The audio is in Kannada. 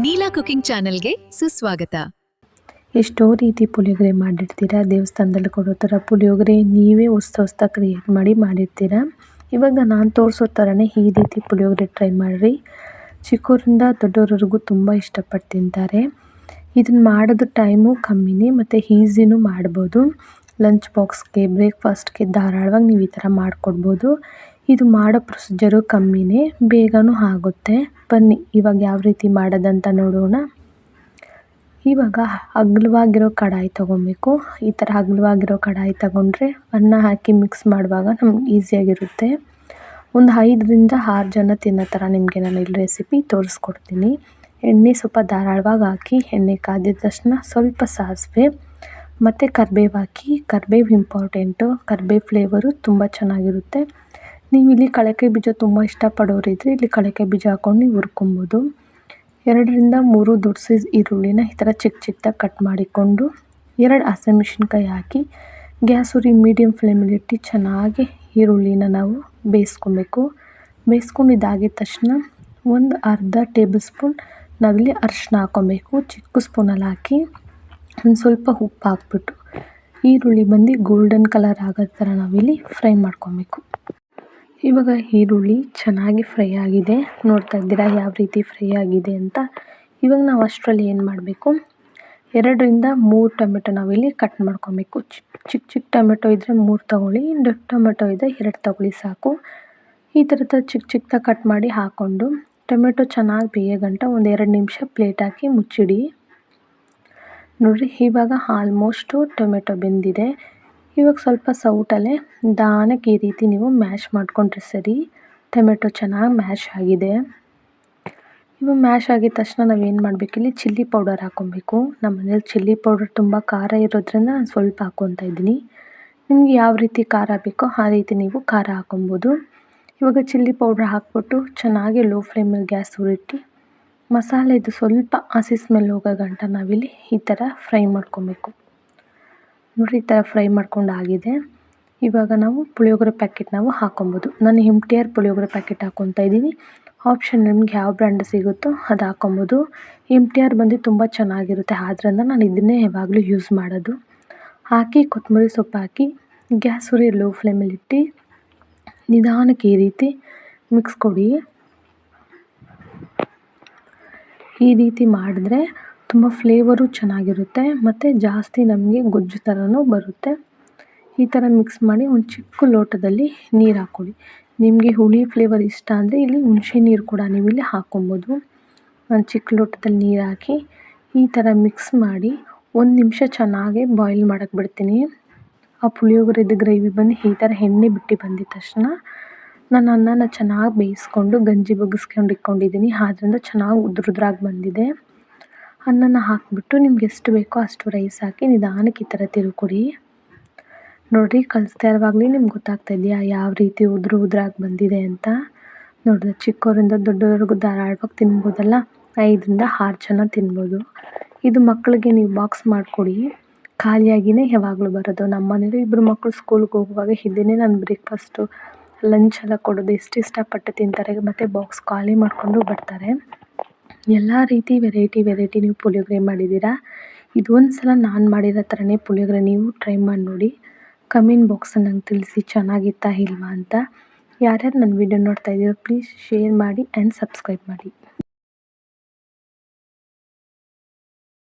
ನೀಲಾ ಕುಕಿಂಗ್ ಚಾನೆಲ್ಗೆ ಸುಸ್ವಾಗತ. ಎಷ್ಟೋ ರೀತಿ ಪುಳಿಯೋಗರೆ ಮಾಡಿರ್ತೀರಾ, ದೇವಸ್ಥಾನದಲ್ಲಿ ಕೊಡೋ ಥರ ಪುಳಿಯೋಗರೆ ನೀವೇ ಹೊಸ್ತ ಕ್ರಿಯೇಟ್ ಮಾಡಿರ್ತೀರಾ. ಇವಾಗ ನಾನು ತೋರಿಸೋ ಥರನೇ ಈ ರೀತಿ ಪುಳಿಯೋಗರೆ ಟ್ರೈ ಮಾಡಿರಿ. ಚಿಕ್ಕವರಿಂದ ದೊಡ್ಡವರವರೆಗೂ ತುಂಬ ಇಷ್ಟಪಟ್ಟು ತಿಂತಾರೆ. ಇದನ್ನು ಮಾಡೋದು ಟೈಮು ಕಮ್ಮಿನೇ ಮತ್ತು ಈಸಿನೂ ಮಾಡ್ಬೋದು. ಲಂಚ್ ಬಾಕ್ಸ್ಗೆ, ಬ್ರೇಕ್ಫಾಸ್ಟ್ಗೆ ಧಾರಾಳವಾಗಿ ನೀವು ಈ ಥರ ಮಾಡಿಕೊಡ್ಬೋದು. ಇದು ಮಾಡೋ ಪ್ರೊಸೀಜರು ಕಮ್ಮಿನೇ, ಬೇಗನೂ ಆಗುತ್ತೆ. ಬನ್ನಿ ಇವಾಗ ಯಾವ ರೀತಿ ಮಾಡೋದಂತ ನೋಡೋಣ. ಇವಾಗ ಅಗಲವಾಗಿರೋ ಕಡಾಯಿ ತೊಗೊಬೇಕು. ಈ ಥರ ಅಗಲವಾಗಿರೋ ಕಡಾಯಿ ತಗೊಂಡ್ರೆ ಅನ್ನ ಹಾಕಿ ಮಿಕ್ಸ್ ಮಾಡುವಾಗ ನಮ್ಗೆ ಈಸಿಯಾಗಿರುತ್ತೆ. ಒಂದು 5ರಿಂದ 6 ಜನ ತಿನ್ನೋ ಥರ ನಿಮಗೆ ನಾನು ಇಲ್ಲಿ ರೆಸಿಪಿ ತೋರಿಸ್ಕೊಡ್ತೀನಿ. ಎಣ್ಣೆ ಸ್ವಲ್ಪ ಧಾರಾಳವಾಗಿ ಹಾಕಿ, ಎಣ್ಣೆ ಕಾದಿದ ತಕ್ಷಣ ಸ್ವಲ್ಪ ಸಾಸಿವೆ ಮತ್ತು ಕರಿಬೇವು ಹಾಕಿ. ಕರಿಬೇವು ಇಂಪಾರ್ಟೆಂಟು, ಕರಿಬೇವು ಫ್ಲೇವರು ತುಂಬ ಚೆನ್ನಾಗಿರುತ್ತೆ. ನೀವು ಇಲ್ಲಿ ಕಳಕೆ ಬೀಜ ತುಂಬ ಇಷ್ಟಪಡೋರಿದ್ದರೆ ಇಲ್ಲಿ ಕಳಕೆ ಬೀಜ ಹಾಕ್ಕೊಂಡು ನೀವು ಹುರ್ಕೊಬೋದು. 2ರಿಂದ 3 ದೊಡ್ಡ ಸೈಜ್ ಈರುಳ್ಳಿನ ಈ ಥರ ಚಿಕ್ಕದಾಗಿ ಕಟ್ ಮಾಡಿಕೊಂಡು 2 ಹಸಿಮೆಣಸಿನ್ಕಾಯಿ ಹಾಕಿ ಗ್ಯಾಸ್ ಉರಿ ಮೀಡಿಯಮ್ ಫ್ಲೇಮಲ್ಲಿ ಇಟ್ಟು ಚೆನ್ನಾಗಿ ಈರುಳ್ಳಿನ ನಾವು ಬೇಯಿಸ್ಕೊಬೇಕು. ಬೇಯಿಸ್ಕೊಂಡು ಇದಾಗಿದ ತಕ್ಷಣ ಒಂದು ಅರ್ಧ ಟೇಬಲ್ ಸ್ಪೂನ್ ನಾವಿಲ್ಲಿ ಅರಿಶಿನ ಹಾಕ್ಕೊಬೇಕು. ಚಿಕ್ಕ ಸ್ಪೂನಲ್ಲಿ ಹಾಕಿ ಒಂದು ಸ್ವಲ್ಪ ಉಪ್ಪು ಹಾಕ್ಬಿಟ್ಟು ಈರುಳ್ಳಿ ಬಂದು ಗೋಲ್ಡನ್ ಕಲರ್ ಆಗೋ ಥರ ನಾವಿಲ್ಲಿ ಫ್ರೈ ಮಾಡ್ಕೊಬೇಕು. ಇವಾಗ ಈರುಳ್ಳಿ ಚೆನ್ನಾಗಿ ಫ್ರೈ ಆಗಿದೆ, ನೋಡ್ತಾ ಇದ್ದೀರಾ ಯಾವ ರೀತಿ ಫ್ರೈ ಆಗಿದೆ ಅಂತ. ಇವಾಗ ನಾವು ಅಷ್ಟರಲ್ಲಿ ಏನು ಮಾಡಬೇಕು, 2ರಿಂದ 3 ಟೊಮೆಟೊ ನಾವಿಲ್ಲಿ ಕಟ್ ಮಾಡ್ಕೊಬೇಕು. ಚಿಕ್ಕ ಟೊಮೆಟೊ ಇದ್ದರೆ 3 ತೊಗೊಳ್ಳಿ, ದೊಡ್ಡ ಟೊಮೆಟೊ ಇದ್ದರೆ 2 ತೊಗೊಳ್ಳಿ ಸಾಕು. ಈ ಥರದ ಚಿಕ್ಕದಾಗಿ ಕಟ್ ಮಾಡಿ ಹಾಕ್ಕೊಂಡು ಟೊಮೆಟೊ ಚೆನ್ನಾಗಿ ಬೇಯೋ ಗಂಟ ಒಂದು 2 ನಿಮಿಷ ಪ್ಲೇಟ್ ಹಾಕಿ ಮುಚ್ಚಿಡಿ. ನೋಡಿರಿ ಇವಾಗ ಆಲ್ಮೋಸ್ಟು ಟೊಮೆಟೊ ಬೆಂದಿದೆ. ಇವಾಗ ಸ್ವಲ್ಪ ಸೌಟಲ್ಲೇ ನಿಧಾನಕ್ಕೆ ಈ ರೀತಿ ನೀವು ಮ್ಯಾಶ್ ಮಾಡಿಕೊಂಡ್ರೆ ಸರಿ. ಟೊಮೆಟೊ ಚೆನ್ನಾಗಿ ಮ್ಯಾಶ್ ಆಗಿದೆ. ಇವಾಗ ಮ್ಯಾಶ್ ಆಗಿದ ತಕ್ಷಣ ನಾವೇನು ಮಾಡಬೇಕು, ಇಲ್ಲಿ ಚಿಲ್ಲಿ ಪೌಡರ್ ಹಾಕ್ಕೊಬೇಕು. ನಮ್ಮ ಮನೇಲಿ ಚಿಲ್ಲಿ ಪೌಡರ್ ತುಂಬ ಖಾರ ಇರೋದ್ರಿಂದ ನಾನು ಸ್ವಲ್ಪ ಹಾಕ್ಕೊತಾ ಇದ್ದೀನಿ. ನಿಮ್ಗೆ ಯಾವ ರೀತಿ ಖಾರ ಬೇಕೋ ಆ ರೀತಿ ನೀವು ಖಾರ ಹಾಕ್ಕೊಬೋದು. ಇವಾಗ ಚಿಲ್ಲಿ ಪೌಡ್ರ್ ಹಾಕ್ಬಿಟ್ಟು ಚೆನ್ನಾಗಿ ಲೋ ಫ್ಲೇಮಲ್ಲಿ ಗ್ಯಾಸ್ ಉರಿಟ್ಟು ಮಸಾಲೆದು ಸ್ವಲ್ಪ ಹಸಿ ಸ್ಮೆಲ್ ಹೋಗೋ ಗಂಟ ನಾವಿಲ್ಲಿ ಈ ಥರ ಫ್ರೈ ಮಾಡ್ಕೊಬೇಕು. ನೋಡಿ ಈ ಥರ ಫ್ರೈ ಮಾಡ್ಕೊಂಡು ಆಗಿದೆ. ಇವಾಗ ನಾವು ಪುಳಿಯೋಗರೆ ಪ್ಯಾಕೆಟ್ ನಾವು ಹಾಕ್ಕೊಬೋದು. ನಾನು MTR ಪುಳಿಯೋಗರೆ ಪ್ಯಾಕೆಟ್ ಹಾಕ್ಕೊತಾ ಇದ್ದೀನಿ. ಆಪ್ಷನ್ ನಿಮ್ಗೆ ಯಾವ ಬ್ರ್ಯಾಂಡ್ ಸಿಗುತ್ತೋ ಅದು ಹಾಕ್ಕೊಬೋದು. MTR ಬಂದು ತುಂಬ ಚೆನ್ನಾಗಿರುತ್ತೆ, ಆದ್ದರಿಂದ ನಾನು ಇದನ್ನೇ ಯಾವಾಗಲೂ ಯೂಸ್ ಮಾಡೋದು. ಹಾಕಿ ಕೊತ್ತಂಬರಿ ಸೊಪ್ಪು ಹಾಕಿ ಗ್ಯಾಸ್ ಉರಿ ಲೋ ಫ್ಲೇಮಲ್ಲಿ ಇಟ್ಟು ನಿಧಾನಕ್ಕೆ ಈ ರೀತಿ ಮಿಕ್ಸ್ ಕೊಡಿ. ಈ ರೀತಿ ಮಾಡಿದ್ರೆ ತುಂಬ ಫ್ಲೇವರು ಚೆನ್ನಾಗಿರುತ್ತೆ ಮತ್ತು ಜಾಸ್ತಿ ನಮಗೆ ಗೊಜ್ಜು ಥರನೂ ಬರುತ್ತೆ. ಈ ಥರ ಮಿಕ್ಸ್ ಮಾಡಿ ಒಂದು ಚಿಕ್ಕ ಲೋಟದಲ್ಲಿ ನೀರು ಹಾಕ್ಕೊಳ್ಳಿ. ನಿಮಗೆ ಹುಳಿ ಫ್ಲೇವರ್ ಇಷ್ಟ ಅಂದರೆ ಇಲ್ಲಿ ಹುಣಸೆ ನೀರು ಕೂಡ ನೀವು ಇಲ್ಲಿ ಹಾಕ್ಕೊಬೋದು. ಒಂದು ಚಿಕ್ಕ ಲೋಟದಲ್ಲಿ ನೀರು ಹಾಕಿ ಈ ಥರ ಮಿಕ್ಸ್ ಮಾಡಿ 1 ನಿಮಿಷ ಚೆನ್ನಾಗಿ ಬಾಯ್ಲ್ ಮಾಡೋಕ್ಕೆ ಬಿಡ್ತೀನಿ. ಆ ಪುಳಿಯೋಗರೆದು ಗ್ರೇವಿ ಬಂದು ಈ ಥರ ಎಣ್ಣೆ ಬಿಟ್ಟು ಬಂದಿದ ತಕ್ಷಣ ನಾನು ಅನ್ನನ ಚೆನ್ನಾಗಿ ಬೇಯಿಸ್ಕೊಂಡು ಗಂಜಿ ಬಗ್ಗಿಸ್ಕೊಂಡು ಇಟ್ಕೊಂಡಿದ್ದೀನಿ. ಆದ್ದರಿಂದ ಚೆನ್ನಾಗಿ ಉದ್ರಾಗಿ ಬಂದಿದೆ. ಅನ್ನನ ಹಾಕಿಬಿಟ್ಟು ನಿಮ್ಗೆ ಎಷ್ಟು ಬೇಕೋ ಅಷ್ಟು ರೈಸ್ ಹಾಕಿ ನಿಧಾನಕ್ಕೆ ಈ ಥರ ತಿರುಗಿಕೊಡಿ. ನೋಡಿರಿ ಕಲಿಸ್ತಾ ಇರುವಾಗಲೇ ನಿಮ್ಗೆ ಗೊತ್ತಾಗ್ತಾ ಇದೆಯಾ ಯಾವ ರೀತಿ ಉದ್ರಾಗಿ ಬಂದಿದೆ ಅಂತ. ನೋಡಿದ್ರೆ ಚಿಕ್ಕವರಿಂದ ದೊಡ್ಡವರೆಗೂ ಧಾರಾಳವಾಗಿ ತಿನ್ಬೋದಲ್ಲ. 5ರಿಂದ 6 ಜನ ತಿನ್ಬೋದು. ಇದು ಮಕ್ಕಳಿಗೆ ನೀವು ಬಾಕ್ಸ್ ಮಾಡಿಕೊಡಿ, ಖಾಲಿಯಾಗಿಯೇ ಯಾವಾಗಲೂ ಬರೋದು. ನಮ್ಮ ಮನೇಲಿ 2 ಮಕ್ಕಳು ಸ್ಕೂಲ್ಗೆ ಹೋಗುವಾಗ ಇದನ್ನೇ ನಾನು ಬ್ರೇಕ್ಫಾಸ್ಟು ಲಂಚ್ ಎಲ್ಲ ಕೊಡೋದು. ಎಷ್ಟು ಇಷ್ಟಪಟ್ಟು ತಿಂತಾರೆ ಮತ್ತು ಬಾಕ್ಸ್ ಖಾಲಿ ಮಾಡಿಕೊಂಡು ಬರ್ತಾರೆ. ಎಲ್ಲ ರೀತಿ ವೆರೈಟಿ ನೀವು ಪುಳಿಯೋಗರೆ ಮಾಡಿದ್ದೀರಾ. ಇದು ಒಂದು ಸಲ ನಾನು ಮಾಡಿರೋ ಥರನೇ ಪುಳಿಯೋಗರೆ ನೀವು ಟ್ರೈ ಮಾಡಿ ನೋಡಿ. ಕಮೆಂಟ್ ಬಾಕ್ಸಲ್ಲಿ ನಂಗೆ ತಿಳಿಸಿ ಚೆನ್ನಾಗಿತ್ತಾ ಇಲ್ವಾ ಅಂತ. ಯಾರ್ಯಾರು ನನ್ನ ವೀಡಿಯೋ ನೋಡ್ತಾ ಇದ್ದೀರೋ ಪ್ಲೀಸ್ ಶೇರ್ ಮಾಡಿ ಆ್ಯಂಡ್ ಸಬ್ಸ್ಕ್ರೈಬ್ ಮಾಡಿ.